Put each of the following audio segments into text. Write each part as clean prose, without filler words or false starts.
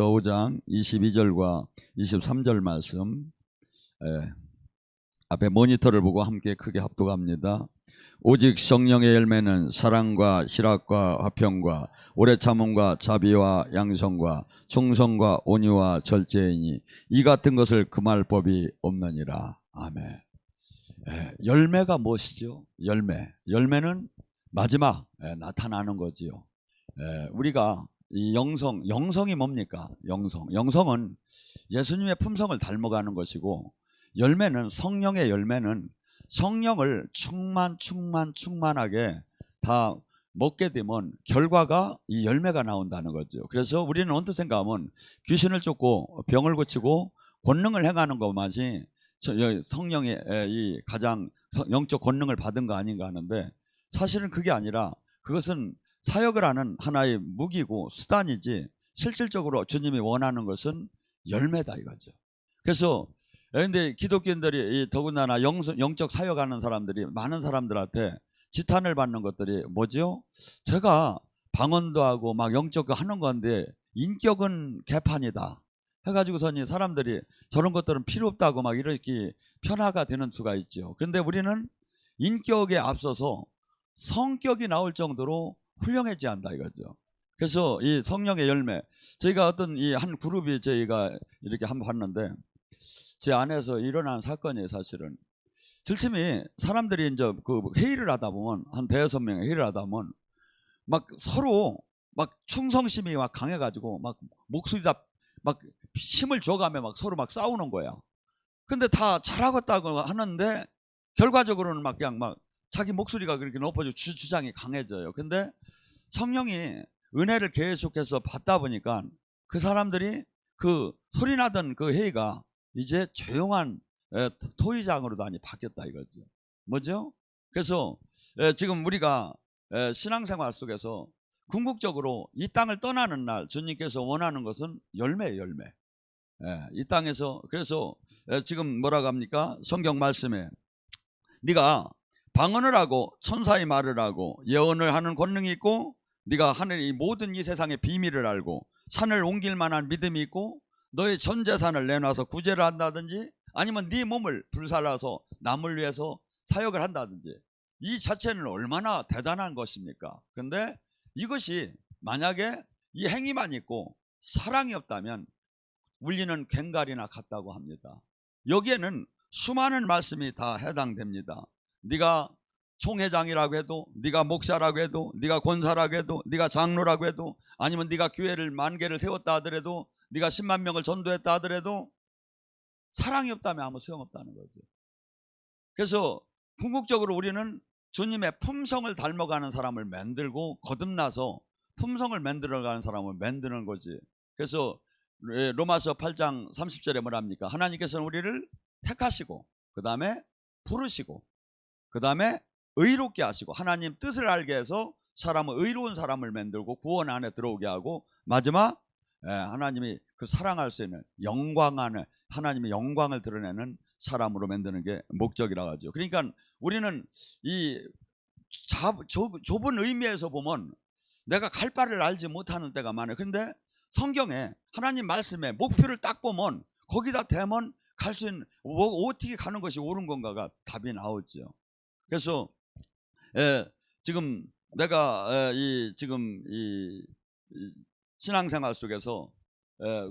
5장 22절과 23절 말씀, 앞에 모니터를 보고 함께 크게 합독합니다. 오직 성령의 열매는 사랑과 희락과 화평과 오래 참음과 자비와 양성과 충성과 온유와 절제이니 이 같은 것을 금할 법이 없느니라. 아멘. 열매가 무엇이죠? 열매는 마지막 나타나는 거지요. 우리가 이 영성이 뭡니까? 영성은 예수님의 품성을 닮아가는 것이고, 열매는 성령의 열매는 성령을 충만하게 다 먹게 되면 결과가 이 열매가 나온다는 거죠. 그래서 우리는 언뜻 생각하면 귀신을 쫓고 병을 고치고 권능을 행하는 것만이 성령의 이 가장 영적 권능을 받은 거 아닌가 하는데, 사실은 그게 아니라 그것은 사역을 하는 하나의 무기고 수단이지, 실질적으로 주님이 원하는 것은 열매다 이거죠. 그래서 그런데 기독교인들이 더군다나 영적 사역하는 사람들이 많은 사람들한테 지탄을 받는 것들이 뭐죠? 제가 방언도 하고 막 영적 하는 건데 인격은 개판이다 해가지고서는 사람들이 저런 것들은 필요 없다고 막 이렇게 편하가 되는 수가 있죠. 그런데 우리는 인격에 앞서서 성격이 나올 정도로 훌륭해져야 한다 이거죠. 그래서 이 성령의 열매, 저희가 어떤 이 한 그룹이 저희가 이렇게 한번 봤는데, 제 안에서 일어난 사건이에요. 사실은 들침이 사람들이 이제 그 회의를 하다 보면, 한 대여섯 명의 회의를 하다 보면 막 서로 막 충성심이 막 강해가지고 막 목소리다 막 힘을 줘가며 막 서로 막 싸우는 거야. 근데 다 잘하겠다고 하는데 결과적으로는 막 그냥 막 자기 목소리가 그렇게 높아지고 주장이 강해져요. 근데 성령이 은혜를 계속해서 받다 보니까 그 사람들이 그 소리나던 그 회의가 이제 조용한 토의장으로 많이 바뀌었다 이거죠. 뭐죠? 그래서 지금 우리가 신앙생활 속에서 궁극적으로 이 땅을 떠나는 날 주님께서 원하는 것은 열매예요. 열매. 이 땅에서 그래서 지금 뭐라고 합니까? 성경 말씀에 네가 방언을 하고 천사의 말을 하고 예언을 하는 권능이 있고, 네가 하늘의 모든 이 세상의 비밀을 알고 산을 옮길 만한 믿음이 있고, 너의 전 재산을 내놔서 구제를 한다든지 아니면 네 몸을 불살라서 남을 위해서 사역을 한다든지, 이 자체는 얼마나 대단한 것입니까? 근데 이것이 만약에 이 행위만 있고 사랑이 없다면 울리는 괭갈이나 같다고 합니다. 여기에는 수많은 말씀이 다 해당됩니다. 네가 총회장이라고 해도, 네가 목사라고 해도, 네가 권사라고 해도, 네가 장로라고 해도, 아니면 네가 교회를 10,000개를 세웠다 하더라도, 네가 10만 명을 전도했다 하더라도 사랑이 없다면 아무 소용없다는 거죠. 그래서 궁극적으로 우리는 주님의 품성을 닮아가는 사람을 만들고 거듭나서 품성을 만들어가는 사람을 만드는 거지. 그래서 로마서 8장 30절에 뭐랍니까? 하나님께서는 우리를 택하시고 그 다음에 부르시고 그 다음에 의롭게 하시고, 하나님 뜻을 알게 해서 사람을 의로운 사람을 만들고 구원 안에 들어오게 하고, 마지막 하나님이 그 사랑할 수 있는 영광 안에 하나님의 영광을 드러내는 사람으로 만드는 게 목적이라고 하죠. 그러니까 우리는 이 좁은 의미에서 보면 내가 갈 바를 알지 못하는 때가 많아요. 근데 성경에 하나님 말씀에 목표를 딱 보면 거기다 대면 갈 수 있는, 어떻게 가는 것이 옳은 건가가 답이 나오죠. 그래서 지금 내가 지금 이 신앙생활 속에서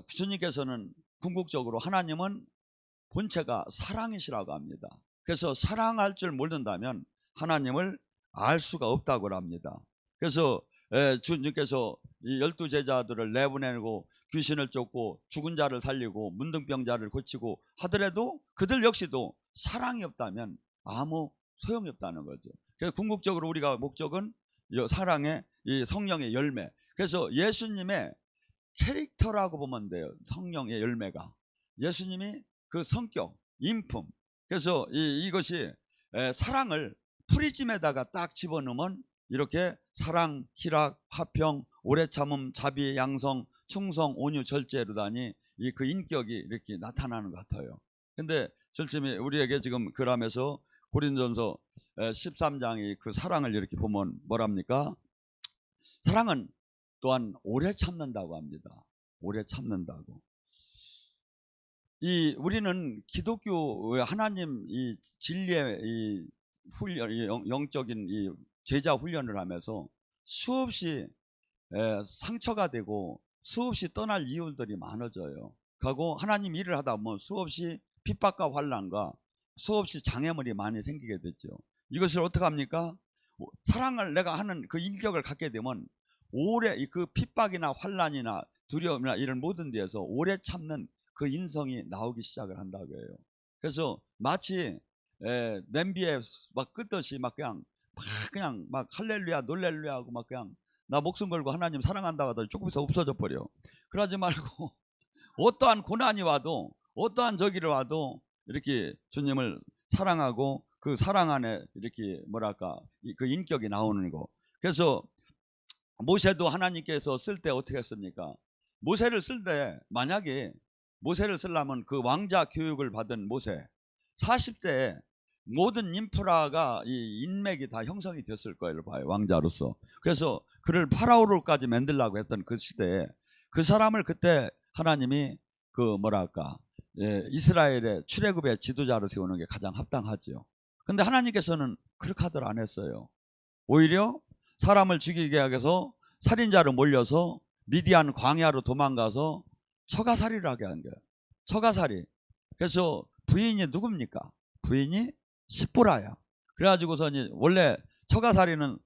주님께서는 궁극적으로 하나님은 본체가 사랑이시라고 합니다. 그래서 사랑할 줄 모른다면 하나님을 알 수가 없다고 합니다. 그래서 주님께서 이 12제자들을 내보내고 귀신을 쫓고 죽은 자를 살리고 문둥병자를 고치고 하더라도 그들 역시도 사랑이 없다면 아무 소용이 없다는 거죠. 그래서 궁극적으로 우리가 목적은 사랑의 이 성령의 열매. 그래서 예수님의 캐릭터라고 보면 돼요. 성령의 열매가 예수님이 그 성격, 인품. 그래서 이것이 사랑을 프리즘에다가 딱 집어넣으면 이렇게 사랑, 희락, 화평, 오래 참음, 자비, 양성, 충성, 온유, 절제로다니 그 인격이 이렇게 나타나는 것 같아요. 근데 절침이 우리에게 지금 그러면서 고린도전서 13장이 그 사랑을 이렇게 보면 뭐랍니까? 사랑은 또한 오래 참는다고 합니다. 오래 참는다고. 우리는 기독교 하나님 이 진리의 이 훈련, 이 영적인 이 제자 훈련을 하면서 수없이 상처가 되고 수없이 떠날 이유들이 많아져요. 그리고 하나님 일을 하다 보면 수없이 핍박과 환난과 수없이 장애물이 많이 생기게 됐죠. 이것을 어떻게 합니까? 사랑을 내가 하는 그 인격을 갖게 되면 오래 그 핍박이나 환난이나 두려움이나 이런 모든 데에서 오래 참는 그 인성이 나오기 시작을 한다고 해요. 그래서 마치 냄비에 막 끄듯이 막 그냥 막 할렐루야 놀렐루야 하고 막 그냥 나 목숨 걸고 하나님 사랑한다고 하더니 조금 있어 없어져 버려. 그러지 말고 어떠한 고난이 와도 어떠한 저기를 와도 이렇게 주님을 사랑하고 그 사랑 안에 이렇게 뭐랄까 그 인격이 나오는 거. 그래서 모세도 하나님께서 쓸 때 어떻게 했습니까? 모세를 쓸 때 만약에 모세를 쓰려면 그 왕자 교육을 받은 모세 40대에 모든 인프라가 이 인맥이 다 형성이 됐을 거예요. 봐요. 왕자로서. 그래서 그를 파라오로까지 만들려고 했던 그 시대에 그 사람을 그때 하나님이 그 뭐랄까 이스라엘의 출애굽의 지도자로 세우는 게 가장 합당하죠. 근데 하나님께서는 그렇게 하들 안 했어요. 오히려 사람을 죽이게 해서 살인자로 몰려서 미디안 광야로 도망가서 처가살이를 하게 한 거예요. 처가살이. 그래서 부인이 누굽니까? 부인이 십보라야. 그래가지고서 원래 처가살이는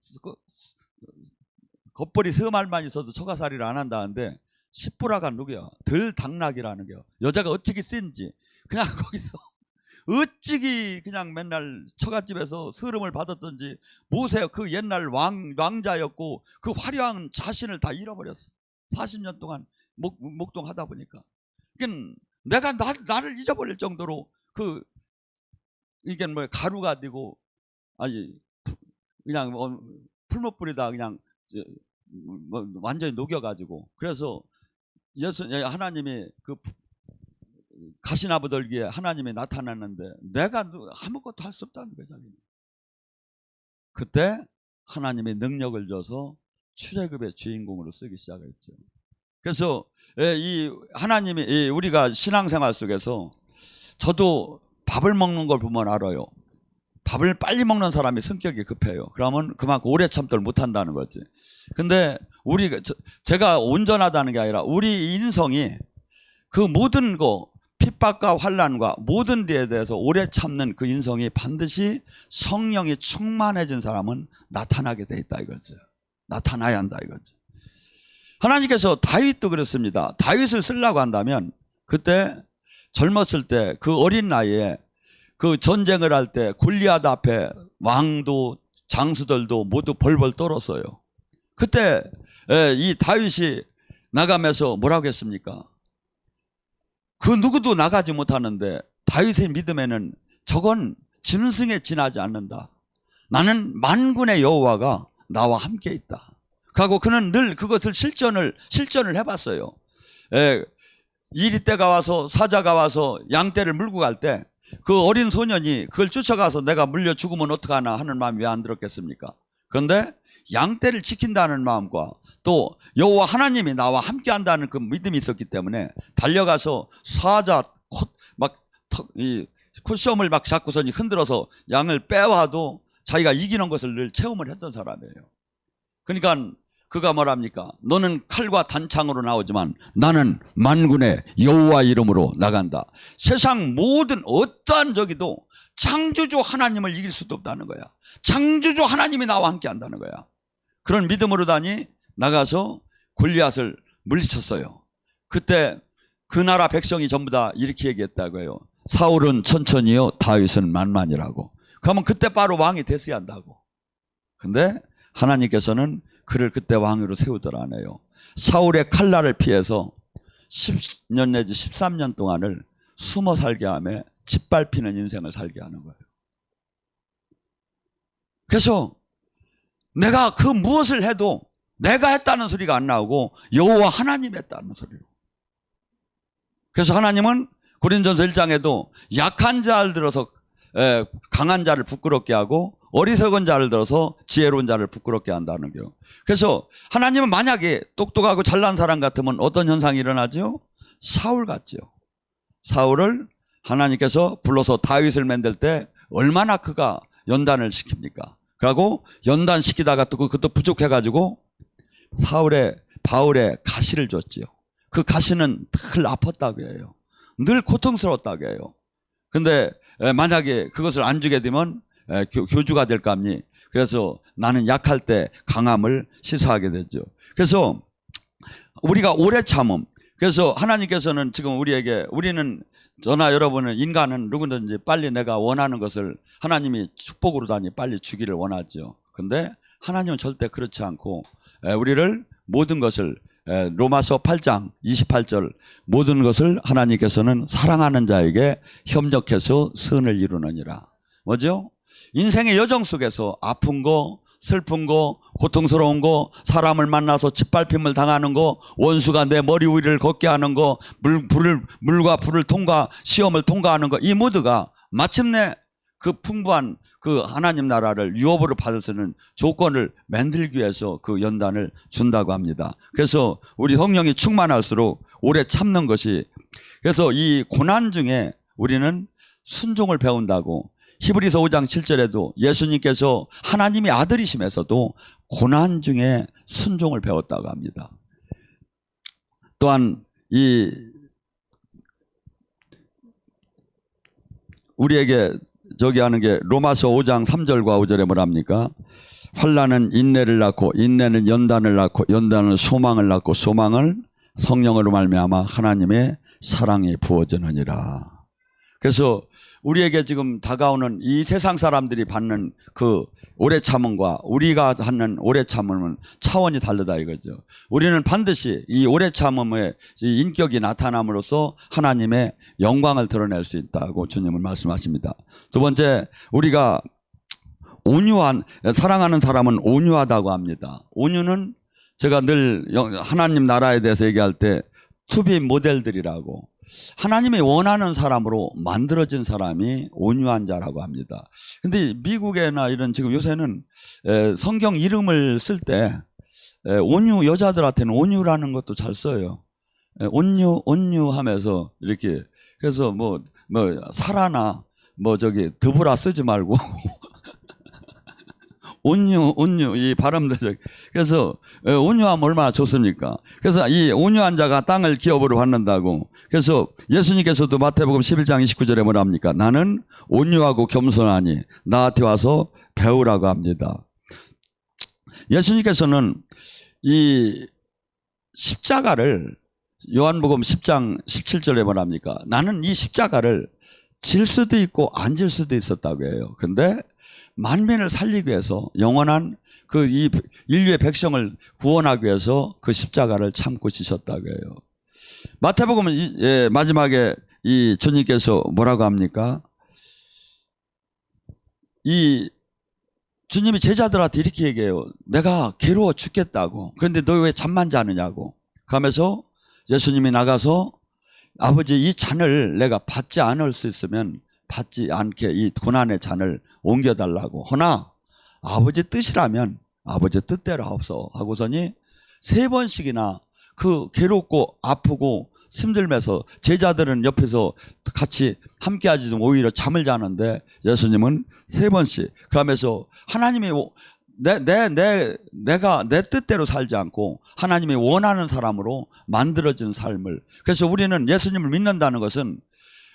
겉벌이 서말만 있어도 처가살이를 안 한다는데 십보라가 누구야? 들당락이라는 거요. 여자가 어찌기 센지 그냥 거기서 어찌기 그냥 맨날 처갓집에서 서름을 받았던지 모세 그 옛날 왕자였고 그 화려한 자신을 다 잃어버렸어. 40년 동안 목동하다 보니까. 그러니까 내가 나를 잊어버릴 정도로 그 이게 뭐 가루가 되고 아니 그냥 풀못 뿌리다 그냥 뭐 완전히 녹여가지고 그래서 하나님이 그 가시나무들기에 하나님이 나타났는데 내가 아무것도 할 수 없다는 거죠. 그때 하나님이 능력을 줘서 출애굽의 주인공으로 쓰기 시작했죠. 그래서 이 하나님이 우리가 신앙생활 속에서 저도 밥을 먹는 걸 보면 알아요. 밥을 빨리 먹는 사람이 성격이 급해요. 그러면 그만큼 오래 참도를 못한다는 거지. 근데 제가 온전하다는 게 아니라 우리 인성이 그 모든 거 핍박과 환난과 모든 데에 대해서 오래 참는 그 인성이 반드시 성령이 충만해진 사람은 나타나게 돼 있다 이거죠. 나타나야 한다 이거죠. 하나님께서 다윗도 그렇습니다. 다윗을 쓰려고 한다면 그때 젊었을 때 그 어린 나이에 그 전쟁을 할 때 골리앗 앞에 왕도 장수들도 모두 벌벌 떨었어요. 그때 이 다윗이 나가면서 뭐라고 했습니까? 그 누구도 나가지 못하는데 다윗의 믿음에는 저건 짐승에 지나지 않는다. 나는 만군의 여호와가 나와 함께 있다. 그리고 그는 늘 그것을 실전을 해봤어요. 이리 때가 와서 사자가 와서 양떼를 물고 갈 때 그 어린 소년이 그걸 쫓아가서 내가 물려 죽으면 어떡하나 하는 마음이 왜 안 들었겠습니까? 그런데 양떼를 지킨다는 마음과 또 여호와 하나님이 나와 함께 한다는 그 믿음이 있었기 때문에 달려가서 사자 콧시험을 막 잡고서 흔들어서 양을 빼와도 자기가 이기는 것을 늘 체험을 했던 사람이에요. 그러니까 그가 뭐랍니까? 너는 칼과 단창으로 나오지만 나는 만군의 여호와 이름으로 나간다. 세상 모든 어떠한 적이도 창조주 하나님을 이길 수도 없다는 거야. 창조주 하나님이 나와 함께 한다는 거야. 그런 믿음으로 나가서 골리앗을 물리쳤어요. 그때 그 나라 백성이 전부 다 이렇게 얘기했다고 해요. 사울은 천천히요 다윗은 만만이라고. 그러면 그때 바로 왕이 됐어야 한다고. 근데 하나님께서는 그를 그때 왕으로 세우더라네요. 사울의 칼날을 피해서 10년 내지 13년 동안을 숨어 살게 하며 짓밟히는 인생을 살게 하는 거예요. 그래서 내가 그 무엇을 해도 내가 했다는 소리가 안 나오고 여호와 하나님이 했다는 소리로. 그래서 하나님은 고린전서 1장에도 약한 자를 들어서 강한 자를 부끄럽게 하고 어리석은 자를 들어서 지혜로운 자를 부끄럽게 한다는 거예요. 그래서 하나님은 만약에 똑똑하고 잘난 사람 같으면 어떤 현상이 일어나죠? 사울 같죠. 사울을 하나님께서 불러서 다윗을 만들 때 얼마나 그가 연단을 시킵니까? 그리고 연단시키다가 또 그것도 부족해가지고 바울의 가시를 줬지요. 그 가시는 늘 아팠다고 해요. 늘 고통스러웠다고 해요. 근데 만약에 그것을 안 주게 되면 교주가 될까 합니. 그래서 나는 약할 때 강함을 시사하게 되죠. 그래서 우리가 오래 참음. 그래서 하나님께서는 지금 우리는 저나 여러분은 인간은 누구든지 빨리 내가 원하는 것을 하나님이 축복으로 다니 빨리 주기를 원하죠. 근데 하나님은 절대 그렇지 않고 우리를 모든 것을 로마서 8장 28절 모든 것을 하나님께서는 사랑하는 자에게 협력해서 선을 이루느니라. 뭐죠? 인생의 여정 속에서 아픈 거, 슬픈 거, 고통스러운 거, 사람을 만나서 짓밟힘을 당하는 거, 원수가 내 머리 위를 걷게 하는 거, 물과 불을 시험을 통과하는 거, 이 모두가 마침내 그 풍부한 그 하나님 나라를 유업으로 받을 수 있는 조건을 만들기 위해서 그 연단을 준다고 합니다. 그래서 우리 성령이 충만할수록 오래 참는 것이, 그래서 이 고난 중에 우리는 순종을 배운다고. 히브리서 5장 7절에도 예수님께서 하나님의 아들이심에서도 고난 중에 순종을 배웠다고 합니다. 또한 우리에게 하는 게 로마서 5장 3절과 5절에 뭐랍니까? 환난은 인내를 낳고 인내는 연단을 낳고 연단은 소망을 낳고 소망을 성령으로 말미암아 하나님의 사랑이 부어지느니라. 그래서 우리에게 지금 다가오는 이 세상 사람들이 받는 그 오래 참음과 우리가 하는 오래 참음은 차원이 다르다 이거죠. 우리는 반드시 이 오래 참음의 인격이 나타남으로써 하나님의 영광을 드러낼 수 있다고 주님은 말씀하십니다. 두 번째, 우리가 사랑하는 사람은 온유하다고 합니다. 온유는 제가 늘 하나님 나라에 대해서 얘기할 때 투비 모델들이라고, 하나님이 원하는 사람으로 만들어진 사람이 온유한 자라고 합니다. 근데 미국에나 이런 지금 요새는 성경 이름을 쓸 때 여자들한테는 온유라는 것도 잘 써요. 온유 하면서 이렇게. 그래서 사라나 드보라 쓰지 말고 온유 이 발음들. 그래서 온유하면 얼마나 좋습니까? 그래서 이 온유한 자가 땅을 기업으로 받는다고. 그래서 예수님께서도 마태복음 11장 29절에 뭐라 합니까? 나는 온유하고 겸손하니 나한테 와서 배우라고 합니다. 예수님께서는 이 십자가를 요한복음 10장 17절에 뭐라 합니까? 나는 이 십자가를 질 수도 있고 안 질 수도 있었다고 해요. 근데 만민을 살리기 위해서 영원한 이 인류의 백성을 구원하기 위해서 그 십자가를 참고 지셨다고 해요. 마태복음은 마지막에 이 주님께서 뭐라고 합니까? 이 주님이 제자들한테 이렇게 얘기해요. 내가 괴로워 죽겠다고. 그런데 너 왜 잠만 자느냐고. 그러면서 예수님이 나가서 아버지 이 잔을 내가 받지 않을 수 있으면 받지 않게 이 고난의 잔을 옮겨달라고. 허나 아버지 뜻이라면 아버지 뜻대로 하옵소 하고서니 3번씩이나 그 괴롭고 아프고 힘들면서 제자들은 옆에서 같이 함께하지 오히려 잠을 자는데 예수님은 3번씩 그러면서 하나님이 내가 내 뜻대로 살지 않고 하나님이 원하는 사람으로 만들어진 삶을. 그래서 우리는 예수님을 믿는다는 것은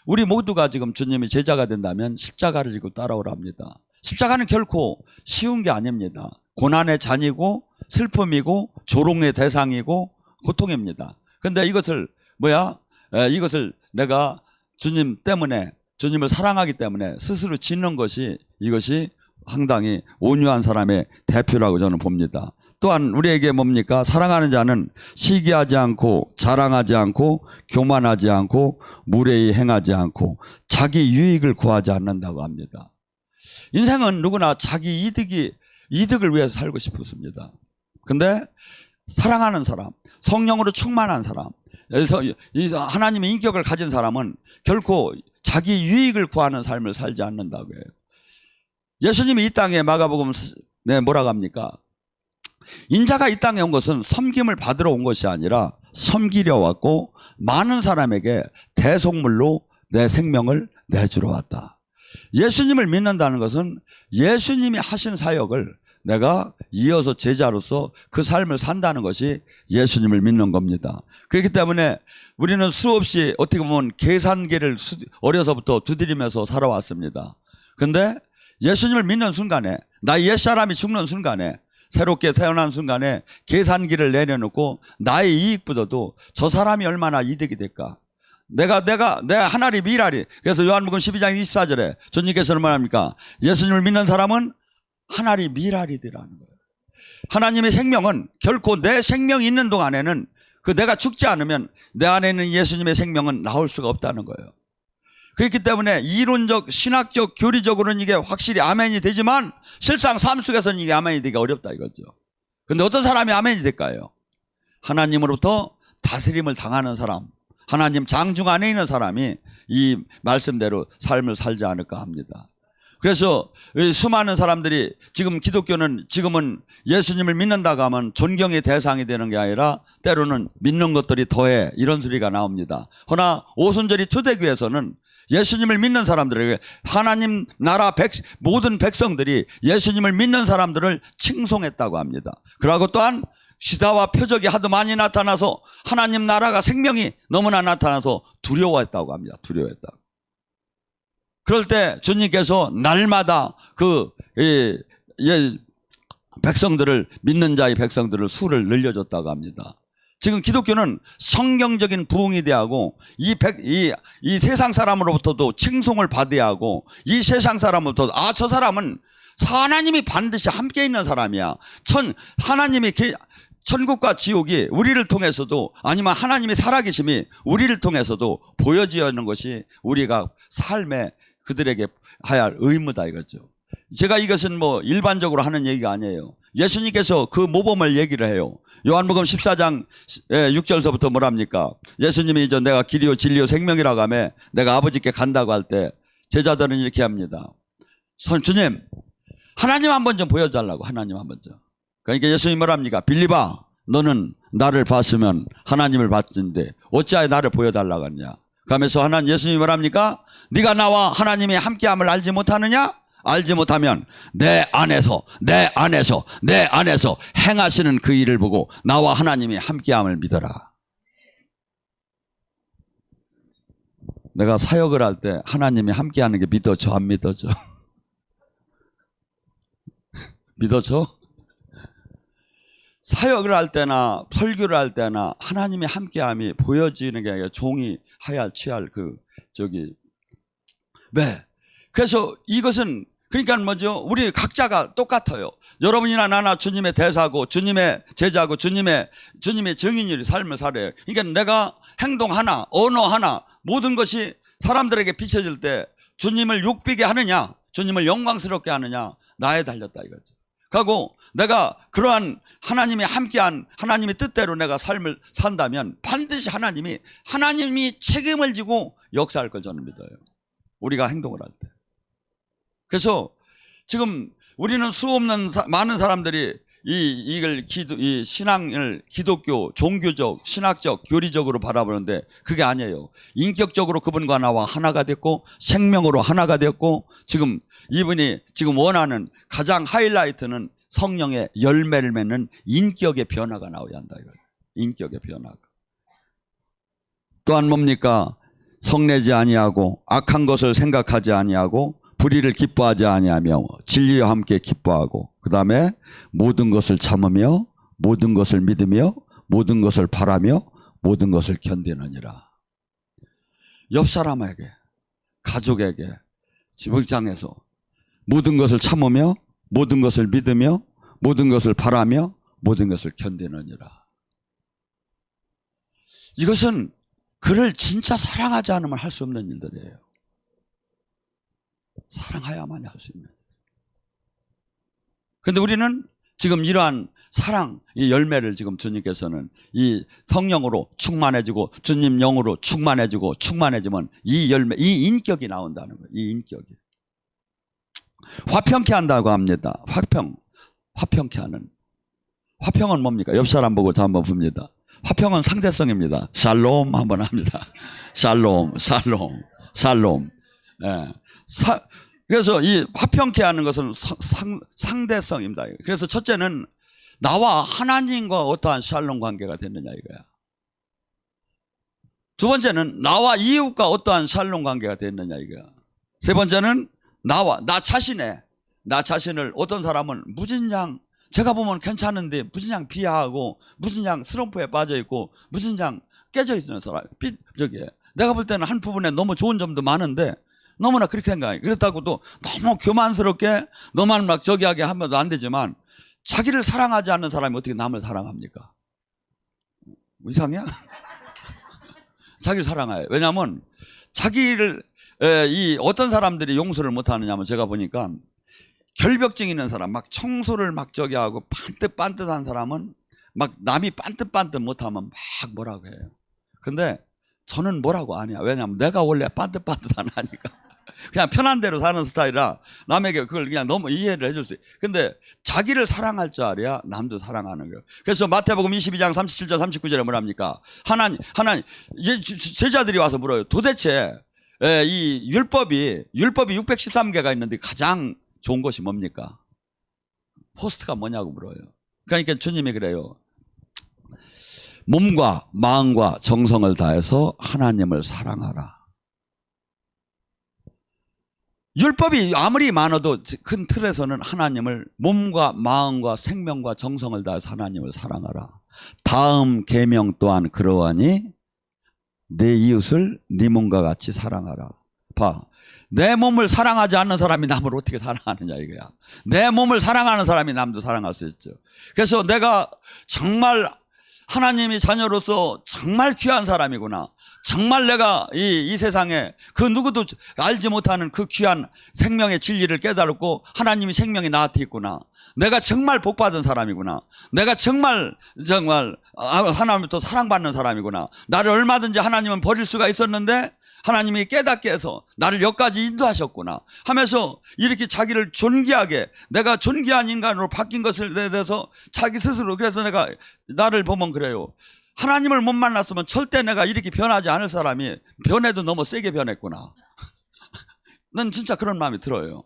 우리 모두가 지금 주님이 제자가 된다면 십자가를 지고 따라오랍니다. 십자가는 결코 쉬운 게 아닙니다. 고난의 잔이고 슬픔이고 조롱의 대상이고 고통입니다. 근데 이것을 이것을 내가 주님 때문에, 주님을 사랑하기 때문에 스스로 짓는 것이, 이것이 상당히 온유한 사람의 대표라고 저는 봅니다. 또한 우리에게 뭡니까? 사랑하는 자는 시기하지 않고 자랑하지 않고 교만하지 않고 무례히 행하지 않고 자기 유익을 구하지 않는다고 합니다. 인생은 누구나 자기 이득을 위해서 살고 싶습니다. 근데 사랑하는 사람, 성령으로 충만한 사람, 하나님의 인격을 가진 사람은 결코 자기 유익을 구하는 삶을 살지 않는다고요. 예수님이 이 땅에 마가복음 뭐라고 합니까? 인자가 이 땅에 온 것은 섬김을 받으러 온 것이 아니라 섬기려 왔고 많은 사람에게 대속물로 내 생명을 내주러 왔다. 예수님을 믿는다는 것은 예수님이 하신 사역을 내가 이어서 제자로서 그 삶을 산다는 것이 예수님을 믿는 겁니다. 그렇기 때문에 우리는 수없이 어떻게 보면 계산기를 어려서부터 두드리면서 살아왔습니다. 그런데 예수님을 믿는 순간에, 나 옛사람이 죽는 순간에, 새롭게 태어난 순간에 계산기를 내려놓고 나의 이익보다도 저 사람이 얼마나 이득이 될까? 내가 하나리 미라리. 그래서 요한복음 12장 24절에 주님께서는 말합니까? 예수님을 믿는 사람은 하나리 미라리더라는 거예요. 하나님의 생명은 결코 내 생명이 있는 동안에는 내가 죽지 않으면 내 안에 있는 예수님의 생명은 나올 수가 없다는 거예요. 그렇기 때문에 이론적, 신학적, 교리적으로는 이게 확실히 아멘이 되지만 실상 삶 속에서는 이게 아멘이 되기가 어렵다 이거죠. 그런데 어떤 사람이 아멘이 될까요? 하나님으로부터 다스림을 당하는 사람, 하나님 장중 안에 있는 사람이 이 말씀대로 삶을 살지 않을까 합니다. 그래서 수많은 사람들이 지금 기독교는 지금은 예수님을 믿는다고 하면 존경의 대상이 되는 게 아니라 때로는 믿는 것들이 더해 이런 소리가 나옵니다. 그러나 오순절이 초대교회에서는 예수님을 믿는 사람들에게 하나님 나라 모든 백성들이 예수님을 믿는 사람들을 칭송했다고 합니다. 그리고 또한 시다와 표적이 하도 많이 나타나서 하나님 나라가 생명이 너무나 나타나서 두려워했다고 합니다. 두려워했다고. 그럴 때 주님께서 날마다 백성들을 믿는 자의 백성들을 수를 늘려줬다고 합니다. 지금 기독교는 성경적인 부흥이 돼야 하고 이 세상 사람으로부터도 칭송을 받아야 하고 이 세상 사람으로부터 저 사람은 하나님이 반드시 함께 있는 사람이야. 하나님이 천국과 지옥이 우리를 통해서도 아니면 하나님의 살아계심이 우리를 통해서도 보여지는 것이 우리가 삶에 그들에게 해야 할 의무다 이거죠. 제가 이것은 일반적으로 하는 얘기가 아니에요. 예수님께서 그 모범을 얘기를 해요. 요한복음 14장 6절서부터 뭐랍니까? 예수님이 이제 내가 길이요 진리요 생명이라고 하며 내가 아버지께 간다고 할 때 제자들은 이렇게 합니다. 주님 하나님 한번 좀 보여달라고. 하나님 한번 좀. 그러니까 예수님이 뭐랍니까? 빌립아 너는 나를 봤으면 하나님을 봤는데 어찌하여 나를 보여달라고 하냐. 그러면서 예수님이 뭐랍니까? 네가 나와 하나님이 함께함을 알지 못하느냐? 알지 못하면 내 안에서 행하시는 그 일을 보고 나와 하나님이 함께함을 믿어라. 내가 사역을 할 때 하나님이 함께하는 게 믿어져 안 믿어져? 믿어져? 사역을 할 때나 설교를 할 때나 하나님이 함께함이 보여지는 게 아니라 종이 취할 왜? 그래서 이것은 그러니까 우리 각자가 똑같아요. 여러분이나 나나 주님의 대사고 주님의 제자고 주님의 증인이 삶을 살아요. 그러니까 내가 행동 하나, 언어 하나 모든 것이 사람들에게 비춰질 때 주님을 욕비게 하느냐, 주님을 영광스럽게 하느냐 나에 달렸다 이거죠. 그리고 내가 그러한 하나님이 함께한 하나님의 뜻대로 내가 삶을 산다면 반드시 하나님이 책임을 지고 역사할 걸 저는 믿어요. 우리가 행동을 할 때. 그래서 지금 우리는 수없는 많은 사람들이 이 신앙을 기독교, 종교적, 신학적, 교리적으로 바라보는데 그게 아니에요. 인격적으로 그분과 나와 하나가 됐고 생명으로 하나가 됐고 지금 이분이 지금 원하는 가장 하이라이트는 성령의 열매를 맺는 인격의 변화가 나와야 한다 이거예요. 인격의 변화가. 또한 뭡니까? 성내지 아니하고 악한 것을 생각하지 아니하고 불의를 기뻐하지 아니하며 진리와 함께 기뻐하고 그 다음에 모든 것을 참으며 모든 것을 믿으며 모든 것을 바라며 모든 것을 견디느니라. 옆 사람에게 가족에게 직장에서 모든 것을 참으며 모든 것을 믿으며 모든 것을 바라며 모든 것을 견디느니라. 이것은 그를 진짜 사랑하지 않으면 할 수 없는 일들이에요. 사랑해야만이 할 수 있는. 그런데 우리는 지금 이러한 사랑, 이 열매를 지금 주님께서는 이 성령으로 충만해지고 주님 영으로 충만해지고 충만해지면 이 열매, 이 인격이 나온다는 거예요. 이 인격이. 화평케 한다고 합니다. 화평케 하는. 화평은 뭡니까? 옆 사람 보고 저 한번 봅니다. 화평은 상대성입니다. 샬롬 한번 합니다. 샬롬. 예. 그래서 이 화평케 하는 것은 상대성입니다. 그래서 첫째는 나와 하나님과 어떠한 샬롬 관계가 됐느냐 이거야. 두 번째는 나와 이웃과 어떠한 샬롬 관계가 됐느냐 이거야. 세 번째는 나 자신을 어떤 사람은 무진장 제가 보면 괜찮은데 무진장 비하하고 무진장 슬럼프에 빠져있고 무진장 깨져있는 사람. 내가 볼 때는 한 부분에 너무 좋은 점도 많은데 너무나 그렇게 생각해요. 그렇다고 또 너무 교만스럽게 너만 막 저기하게 하면 안 되지만 자기를 사랑하지 않는 사람이 어떻게 남을 사랑합니까? 이상해? 자기를 사랑해요. 왜냐하면 자기를 이 어떤 사람들이 용서를 못하느냐면 제가 보니까 결벽증 있는 사람, 막 청소를 막 저기 하고 반듯반듯한 사람은 막 남이 반듯반듯 못하면 막 뭐라고 해요. 근데 저는 뭐라고 안 해요. 왜냐하면 내가 원래 반듯반듯 안 하니까. 그냥 편한 대로 사는 스타일이라 남에게 그걸 그냥 너무 이해를 해줄 수 있어요. 근데 자기를 사랑할 줄 알아야 남도 사랑하는 거예요. 그래서 마태복음 22장 37절 39절에 뭐랍니까? 하나님 제자들이 와서 물어요. 도대체 이 율법이 613개가 있는데 가장 좋은 것이 뭡니까? 포스트가 뭐냐고 물어요. 그러니까 주님이 그래요. 몸과 마음과 정성을 다해서 하나님을 사랑하라. 율법이 아무리 많아도 큰 틀에서는 하나님을 몸과 마음과 생명과 정성을 다해서 하나님을 사랑하라. 다음 계명 또한 그러하니 내 이웃을 네 몸과 같이 사랑하라. 봐. 내 몸을 사랑하지 않는 사람이 남을 어떻게 사랑하느냐 이거야. 내 몸을 사랑하는 사람이 남도 사랑할 수 있죠. 그래서 내가 정말 하나님이 자녀로서 정말 귀한 사람이구나. 정말 내가 이 세상에 그 누구도 알지 못하는 그 귀한 생명의 진리를 깨달았고 하나님이 생명이 나한테 있구나. 내가 정말 복받은 사람이구나. 내가 정말 하나님부터 사랑받는 사람이구나. 나를 얼마든지 하나님은 버릴 수가 있었는데 하나님이 깨닫게 해서 나를 여기까지 인도하셨구나 하면서 이렇게 자기를 존귀하게 내가 존귀한 인간으로 바뀐 것에 대해서 자기 스스로 그래서 내가 나를 보면 그래요. 하나님을 못 만났으면 절대 내가 이렇게 변하지 않을 사람이 변해도 너무 세게 변했구나. 난 진짜 그런 마음이 들어요.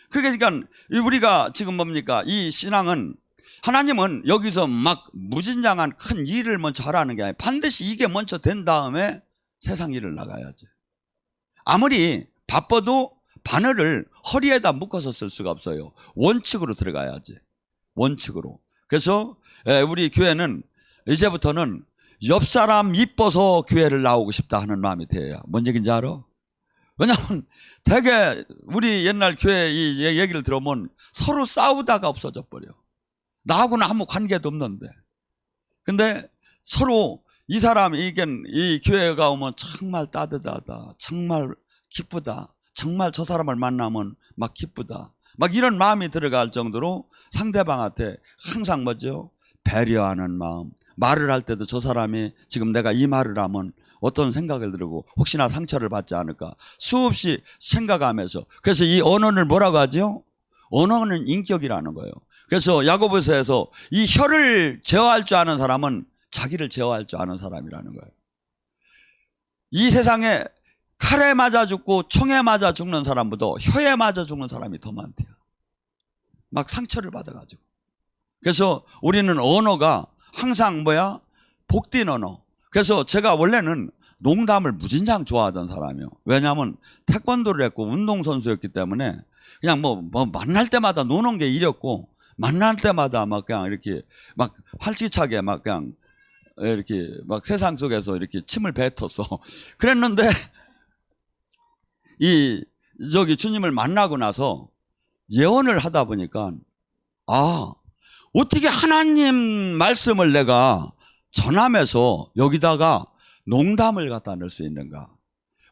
그게 그러니까 우리가 지금 뭡니까? 이 신앙은 하나님은 여기서 막 무진장한 큰 일을 먼저 하라는 게 아니라 반드시 이게 먼저 된 다음에 세상 일을 나가야지. 아무리 바빠도 바늘을 허리에다 묶어서 쓸 수가 없어요. 원칙으로 들어가야지. 원칙으로. 그래서 우리 교회는 이제부터는 옆 사람 이뻐서 교회를 나오고 싶다 하는 마음이 돼요. 뭔 얘기인지 알아? 왜냐하면 되게 우리 옛날 교회 이 얘기를 들어보면 서로 싸우다가 없어져 버려. 나하고는 아무 관계도 없는데. 근데 서로 이 사람 이 교회가 오면 정말 따뜻하다. 정말 기쁘다. 정말 저 사람을 만나면 막 기쁘다. 막 이런 마음이 들어갈 정도로 상대방한테 항상 뭐죠? 배려하는 마음. 말을 할 때도 저 사람이 지금 내가 이 말을 하면 어떤 생각을 들고 혹시나 상처를 받지 않을까 수없이 생각하면서 그래서 이 언어를 뭐라고 하죠? 언어는 인격이라는 거예요. 그래서 야고보서에서 이 혀를 제어할 줄 아는 사람은 자기를 제어할 줄 아는 사람이라는 거예요. 이 세상에 칼에 맞아 죽고 총에 맞아 죽는 사람보다 혀에 맞아 죽는 사람이 더 많대요. 막 상처를 받아가지고. 그래서 우리는 언어가 항상 뭐야? 복된 언어. 그래서 제가 원래는 농담을 무진장 좋아하던 사람이에요. 왜냐하면 태권도를 했고 운동선수였기 때문에 그냥 뭐 만날 때마다 노는 게 일이었고 만날 때마다 막 그냥 이렇게 막 활기차게 막 그냥 이렇게 막 세상 속에서 이렇게 침을 뱉었어. 그랬는데 주님을 만나고 나서 예언을 하다 보니까 어떻게 하나님 말씀을 내가 전하면서 여기다가 농담을 갖다 넣을 수 있는가?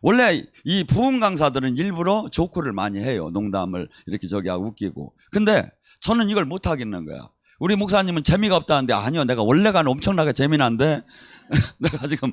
원래 이 부흥 강사들은 일부러 조크를 많이 해요. 농담을 이렇게 저기 하고 웃기고. 근데 저는 이걸 못 하겠는 거야. 우리 목사님은 재미가 없다는데 아니요. 내가 원래가 엄청나게 재미난데 내가 지금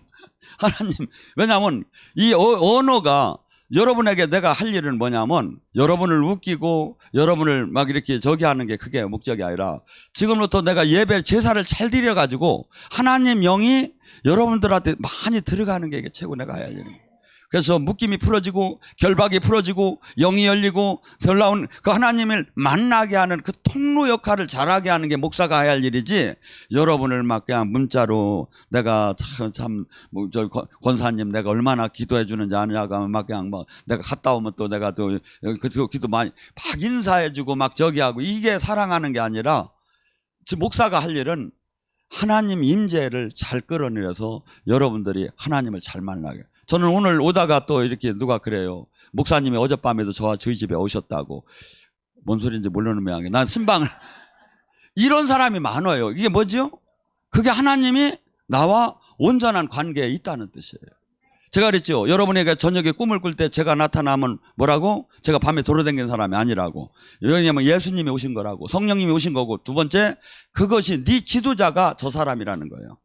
하나님 왜냐하면 이 언어가 여러분에게 내가 할 일은 뭐냐면 여러분을 웃기고 여러분을 막 이렇게 저기 하는 게 그게 목적이 아니라 지금부터 내가 예배 제사를 잘 드려가지고 하나님 영이 여러분들한테 많이 들어가는 게 이게 최고 내가 해야 할 일입니다. 그래서 묶임이 풀어지고 결박이 풀어지고 영이 열리고 놀라운 그 하나님을 만나게 하는 그 통로 역할을 잘하게 하는 게 목사가 해야 할 일이지 여러분을 막 그냥 문자로 내가 참 저 권사님 내가 얼마나 기도해 주는지 아냐고 막 그냥 뭐 내가 갔다 오면 또 내가 또 그 기도 많이 막 인사해 주고 막 저기 하고 이게 사랑하는 게 아니라 목사가 할 일은 하나님 임재를 잘 끌어내려서 여러분들이 하나님을 잘 만나게. 저는 오늘 오다가 또 이렇게 누가 그래요. 목사님이 어젯밤에도 저희 집에 오셨다고. 뭔 소리인지 모르는 모양이에요. 난 신방을. 이런 사람이 많아요. 이게 뭐죠? 그게 하나님이 나와 온전한 관계에 있다는 뜻이에요. 제가 그랬죠. 여러분에게 저녁에 꿈을 꿀 때 제가 나타나면 뭐라고? 제가 밤에 돌아다니는 사람이 아니라고. 왜냐하면 예수님이 오신 거라고. 성령님이 오신 거고. 두 번째, 그것이 네 지도자가 저 사람이라는 거예요.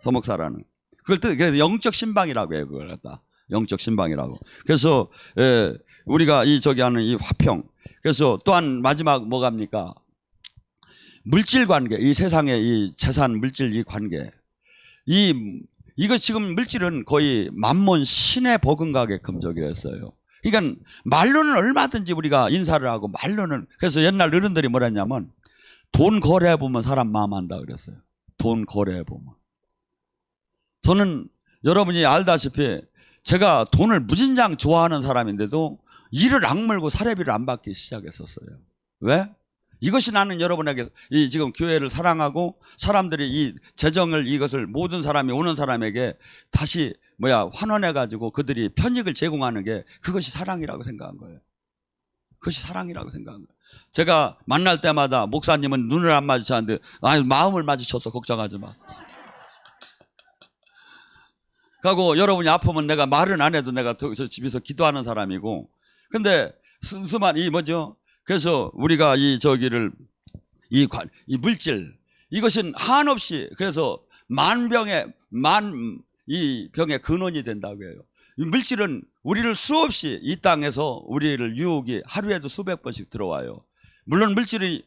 서목사라는. 그래서 영적 신방이라고 해요. 그걸 갖다. 영적 신방이라고. 그래서 우리가 이 저기 하는 이 화평. 그래서 또한 마지막 뭐갑니까? 물질 관계. 이 세상의 이 재산 물질 이 관계. 이거 지금 물질은 거의 만몬 신에 버금가게끔 저기 했어요. 그러니까 말로는 얼마든지 우리가 인사를 하고 말로는 그래서 옛날 어른들이 뭐라 했냐면 돈 거래해 보면 사람 마음 안다 그랬어요. 돈 거래해 보면. 저는 여러분이 알다시피 제가 돈을 무진장 좋아하는 사람인데도 이를 악물고 사례비를 안 받기 시작했었어요. 왜? 이것이 나는 여러분에게 이 지금 교회를 사랑하고 사람들이 이 재정을 이것을 모든 사람이 오는 사람에게 다시 환원해 가지고 그들이 편익을 제공하는 게 그것이 사랑이라고 생각한 거예요. 그것이 사랑이라고 생각한 거예요. 제가 만날 때마다 목사님은 눈을 안 마주쳤는데 아니 마음을 마주쳤어. 걱정하지 마. 그리고 여러분이 아프면 내가 말은 안 해도 내가 저 집에서 기도하는 사람이고 근데 이 뭐죠? 그래서 우리가 이 저기를 이 물질 이것은 한없이 그래서 이 병의 근원이 된다고 해요. 이 물질은 우리를 수없이 이 땅에서 우리를 유혹이 하루에도 수백 번씩 들어와요. 물론 물질이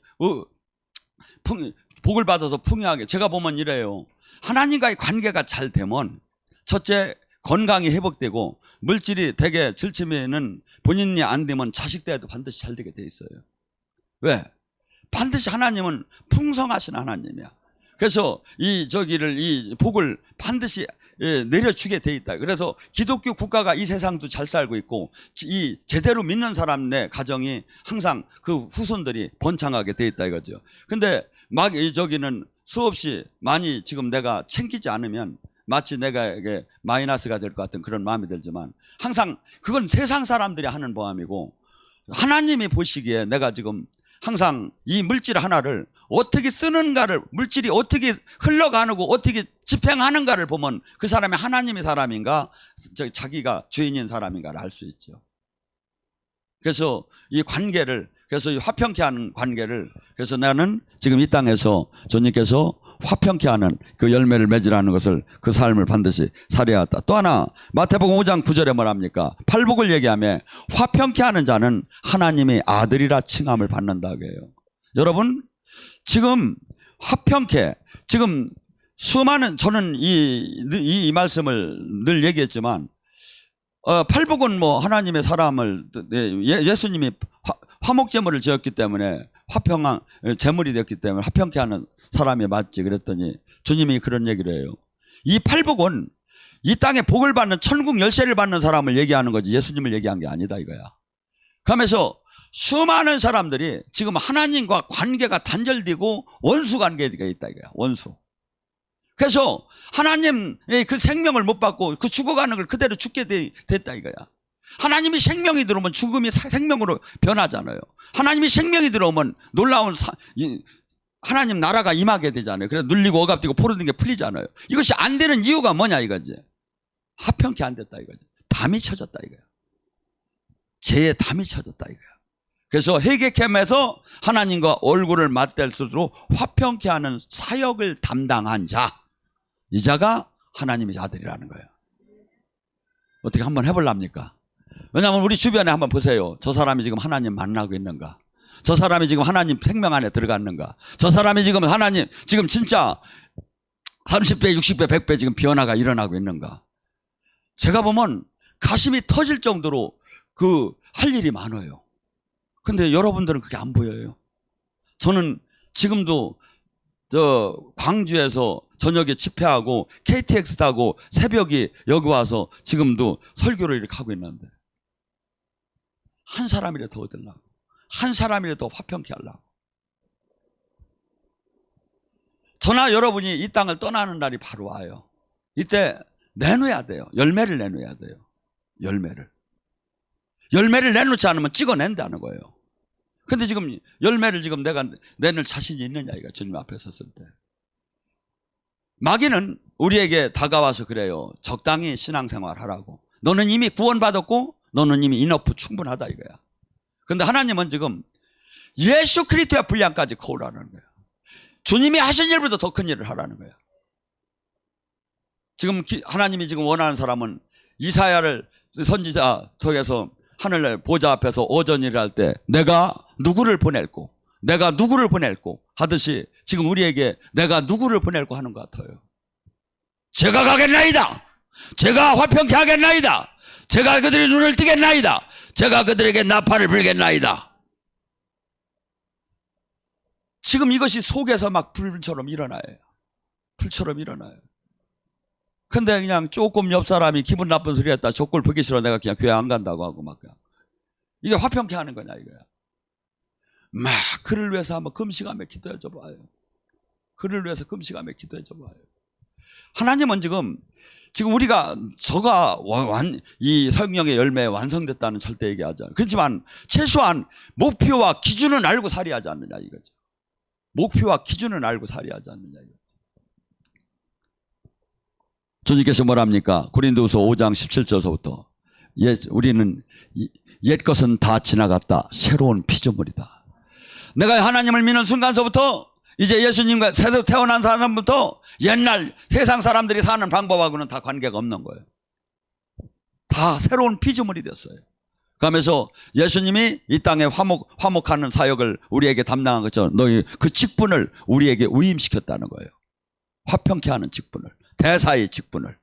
복을 받아서 풍요하게 제가 보면 이래요. 하나님과의 관계가 잘 되면 첫째 건강이 회복되고 물질이 되게 질치면은 본인이 안 되면 자식 때에도 반드시 잘 되게 돼 있어요. 왜? 반드시 하나님은 풍성하신 하나님이야. 그래서 이 복을 반드시 내려주게 돼 있다. 그래서 기독교 국가가 이 세상도 잘 살고 있고 이 제대로 믿는 사람 내 가정이 항상 그 후손들이 번창하게 돼 있다 이거죠. 근데 막 저기는 수없이 많이 지금 내가 챙기지 않으면 마치 내가 이게 마이너스가 될 것 같은 그런 마음이 들지만 항상 그건 세상 사람들이 하는 모함이고 하나님이 보시기에 내가 지금 항상 이 물질 하나를 어떻게 쓰는가를 물질이 어떻게 흘러가는고 어떻게 집행하는가를 보면 그 사람이 하나님의 사람인가 자기가 죄인인 사람인가를 알 수 있죠. 그래서 이 관계를 그래서 이 화평케 하는 관계를 그래서 나는 지금 이 땅에서 주님께서 화평케 하는 그 열매를 맺으라는 것을 그 삶을 반드시 살아야 한다. 또 하나 마태복음 5장 9절에 뭐랍니까? 팔복을 얘기하며 화평케 하는 자는 하나님의 아들이라 칭함을 받는다고 해요. 여러분 지금 화평케 지금 수많은 저는 이 말씀을 늘 얘기했지만 팔복은 뭐 하나님의 사람을 예수님이 화목제물을 지었기 때문에 화평한 제물이 됐기 때문에 화평케 하는 사람이 맞지 그랬더니 주님이 그런 얘기를 해요. 이 팔복은 이 땅에 복을 받는 천국 열쇠를 받는 사람을 얘기하는 거지 예수님을 얘기한 게 아니다 이거야. 그러면서 수많은 사람들이 지금 하나님과 관계가 단절되고 원수 관계가 있다 이거야. 원수. 그래서 하나님의 그 생명을 못 받고 그 죽어가는 걸 그대로 죽게 됐다 이거야. 하나님이 생명이 들어오면 죽음이 생명으로 변하잖아요. 하나님이 생명이 들어오면 놀라운 하나님 나라가 임하게 되잖아요. 그래서 눌리고 억압되고 포르는 게 풀리잖아요. 이것이 안 되는 이유가 뭐냐 이거지. 화평케 안 됐다 이거지. 담이 쳐졌다 이거야. 죄에 담이 쳐졌다 이거야. 그래서 회개캠에서 하나님과 얼굴을 맞댈 수 있도록 화평케 하는 사역을 담당한 자, 이 자가 하나님의 자들이라는 거예요. 어떻게 한번 해볼랍니까? 왜냐하면 우리 주변에 한번 보세요. 저 사람이 지금 하나님 만나고 있는가? 저 사람이 지금 하나님 생명 안에 들어갔는가? 저 사람이 지금 하나님 지금 진짜 30배, 60배, 100배 지금 변화가 일어나고 있는가? 제가 보면 가슴이 터질 정도로 할 일이 많아요. 근데 여러분들은 그게 안 보여요. 저는 지금도 광주에서 저녁에 집회하고 KTX 타고 새벽에 여기 와서 지금도 설교를 이렇게 하고 있는데, 한 사람이라도 더 얻으려고, 한 사람이라도 더 화평케 하려고. 저나 여러분이 이 땅을 떠나는 날이 바로 와요. 이때 내놓아야 돼요. 열매를 내놓아야 돼요. 열매를 내놓지 않으면 찍어낸다는 거예요. 근데 지금 열매를 지금 내가 내놓을 자신이 있느냐, 이거 주님 앞에 섰을 때. 마귀는 우리에게 다가와서 그래요. 적당히 신앙생활 하라고. 너는 이미 구원받았고 너는 이미 인어프 충분하다 이거야. 그런데 하나님은 지금 예수 그리스도의 분량까지 거우라는 거예요. 주님이 하신 일보다 더 큰 일을 하라는 거예요. 지금 하나님이 지금 원하는 사람은 이사야를 선지자 통해서 하늘날 보좌 앞에서 오전일을 할 때 내가 누구를 보낼고 내가 누구를 보낼고 하듯이 지금 우리에게 내가 누구를 보낼고 하는 것 같아요. 제가 가겠나이다. 제가 화평케 하겠나이다. 제가 그들의 눈을 뜨겠나이다. 제가 그들에게 나팔을 불겠나이다. 지금 이것이 속에서 막 불처럼 일어나요. 불처럼 일어나요. 근데 그냥 조금 옆 사람이 기분 나쁜 소리 했다. 족골 보기 싫어. 내가 그냥 교회 안 간다고 하고 막. 이게 화평케 하는 거냐 이거야. 막 그를 위해서 한번 금식하며 기도해 줘 봐요. 그를 위해서 금식하며 기도해 줘 봐요. 하나님은 지금 우리가 이 성령의 열매에 완성됐다는 절대 얘기하지 않아요. 그렇지만 최소한 목표와 기준은 알고 살아야지 않느냐 이거죠. 목표와 기준은 알고 살아야지 않느냐 이거죠. 주님께서 뭐랍니까? 고린도후서 5장 17절서부터 우리는 옛 것은 다 지나갔다. 새로운 피조물이다. 내가 하나님을 믿는 순간서부터 이제 예수님과 새로 태어난 사람부터 옛날 세상 사람들이 사는 방법하고는 다 관계가 없는 거예요. 다 새로운 피조물이 됐어요. 그러면서 예수님이 이 땅에 화목하는 사역을 우리에게 담당한 것처럼 너희 그 직분을 우리에게 위임시켰다는 거예요. 화평케 하는 직분을, 대사의 직분을.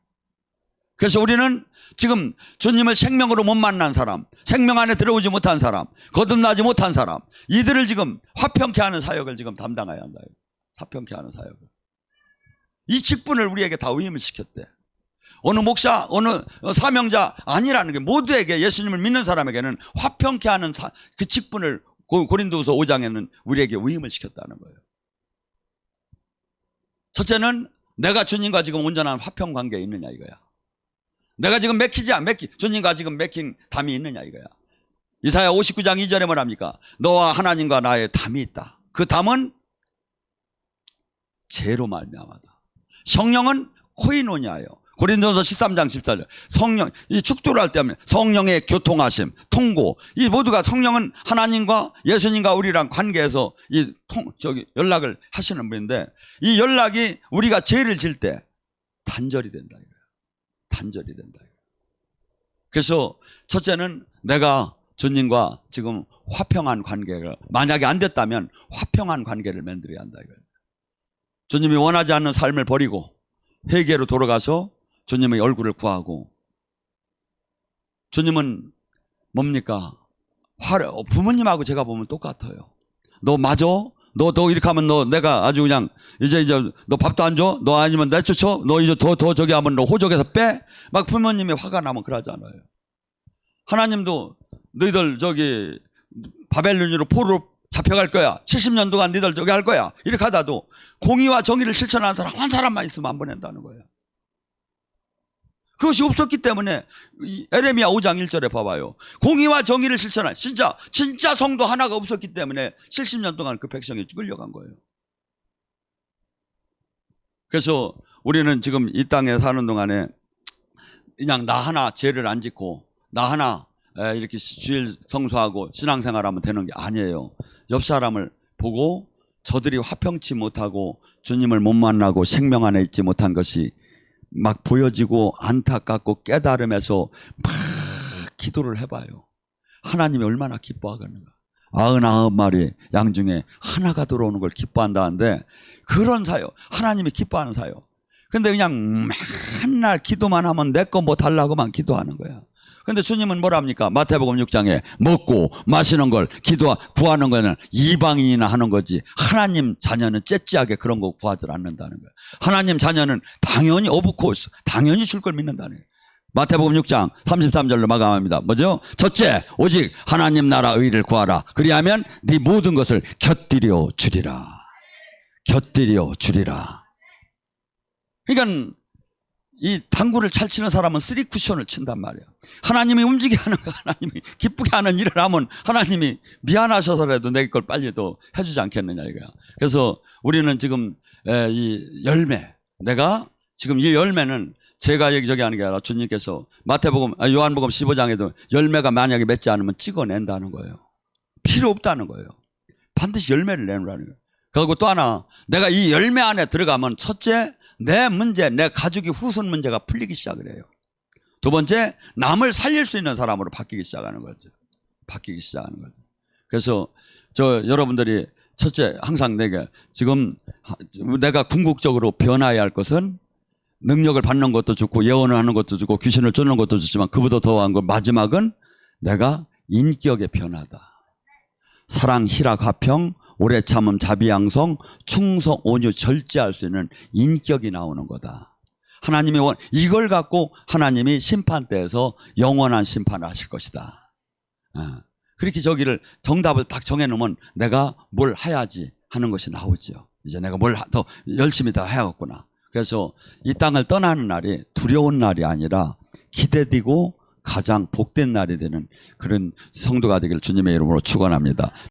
그래서 우리는 지금 주님을 생명으로 못 만난 사람, 생명 안에 들어오지 못한 사람, 거듭나지 못한 사람, 이들을 지금 화평케 하는 사역을 지금 담당해야 한다. 화평케 하는 사역을. 이 직분을 우리에게 다 위임을 시켰대. 어느 목사, 어느 사명자 아니라는 게 모두에게, 예수님을 믿는 사람에게는 화평케 하는 그 직분을 고린도후서 5장에는 우리에게 위임을 시켰다는 거예요. 첫째는 내가 주님과 지금 온전한 화평 관계에 있느냐 이거야. 내가 지금 주님과 지금 맥힌 담이 있느냐 이거야. 이사야 59장 2절에 뭐랍니까? 너와 하나님과 나의 담이 있다. 그 담은 죄로 말미암아다. 성령은 코이노니아예요. 고린도서 13장 14절. 성령, 이 축도를 할 때 하면 성령의 교통하심, 통고. 이 모두가 성령은 하나님과 예수님과 우리랑 관계에서 연락을 하시는 분인데, 이 연락이 우리가 죄를 질 때 단절이 된다 이거예요. 단절이 된다. 그래서 첫째는 내가 주님과 지금 화평한 관계가 만약에 안 됐다면 화평한 관계를 만들어야 한다 이거예요. 주님이 원하지 않는 삶을 버리고 회개로 돌아가서 주님의 얼굴을 구하고. 주님은 뭡니까? 부모님하고 제가 보면 똑같아요. 너 맞아? 너 이렇게 하면 내가 아주 그냥 이제 너 밥도 안 줘? 너 아니면 내쫓아? 너 이제 더 저기 하면 너 호적에서 빼? 막 부모님이 화가 나면 그러잖아요. 하나님도 너희들 저기 바벨론으로 포로로 잡혀갈 거야. 70년 동안 너희들 저기 할 거야. 이렇게 하다도 공의와 정의를 실천하는 사람 한 사람만 있으면 안 보낸다는 거예요. 그것이 없었기 때문에 에레미야 5장 1절에 봐봐요. 공의와 정의를 실천한 진짜 성도 하나가 없었기 때문에 70년 동안 그 백성이 끌려간 거예요. 그래서 우리는 지금 이 땅에 사는 동안에 그냥 나 하나 죄를 안 짓고 나 하나 이렇게 주일 성수하고 신앙생활하면 되는 게 아니에요. 옆 사람을 보고 저들이 화평치 못하고 주님을 못 만나고 생명 안에 있지 못한 것이 막 보여지고 안타깝고 깨달음에서 막 기도를 해봐요. 하나님이 얼마나 기뻐하겠는가. 99마리 양 중에 하나가 들어오는 걸 기뻐한다는데, 그런 사요. 하나님이 기뻐하는 사요. 근데 그냥 맨날 기도만 하면 내 거 뭐 달라고만 기도하는 거야. 근데 주님은 뭐랍니까? 마태복음 6장에 먹고 마시는 걸 구하는 거는 이방인이나 하는 거지, 하나님 자녀는 째째하게 그런 거 구하지 않는다는 거야. 하나님 자녀는 당연히 오브코스, 당연히 줄 걸 믿는다는 거야. 마태복음 6장 33절로 마감합니다. 뭐죠? 첫째, 오직 하나님 나라 의를 구하라. 그리하면 네 모든 것을 곁들여 주리라. 곁들여 주리라. 그러니까 이 당구를 잘 치는 사람은 3쿠션을 친단 말이에요. 하나님이 움직이게 하는 거, 하나님이 기쁘게 하는 일을 하면 하나님이 미안하셔서라도 내 걸 빨리 또 해주지 않겠느냐 이거야. 그래서 우리는 지금 이 열매, 내가 지금 이 열매는 제가 여기저기 하는 게 아니라 주님께서 요한복음 15장에도 열매가 만약에 맺지 않으면 찍어낸다는 거예요. 필요 없다는 거예요. 반드시 열매를 내놓으라는 거예요. 그리고 또 하나, 내가 이 열매 안에 들어가면 첫째, 내 문제, 내 가족이 후손 문제가 풀리기 시작을 해요. 두 번째, 남을 살릴 수 있는 사람으로 바뀌기 시작하는 거죠. 바뀌기 시작하는 거죠. 그래서 여러분들이 첫째, 항상 지금 내가 궁극적으로 변화해야 할 것은 능력을 받는 것도 좋고 예언을 하는 것도 좋고 귀신을 쫓는 것도 좋지만 그보다 더한 건 마지막은 내가 인격의 변화다. 사랑, 희락, 화평, 오래 참음, 자비양성, 충성, 온유, 절제할 수 있는 인격이 나오는 거다. 하나님이 이걸 갖고 하나님이 심판대에서 영원한 심판을 하실 것이다. 그렇게 정답을 딱 정해놓으면 내가 뭘 해야지 하는 것이 나오죠. 이제 내가 뭘 더 열심히 더 해야겠구나. 그래서 이 땅을 떠나는 날이 두려운 날이 아니라 기대되고 가장 복된 날이 되는 그런 성도가 되기를 주님의 이름으로 축원합니다.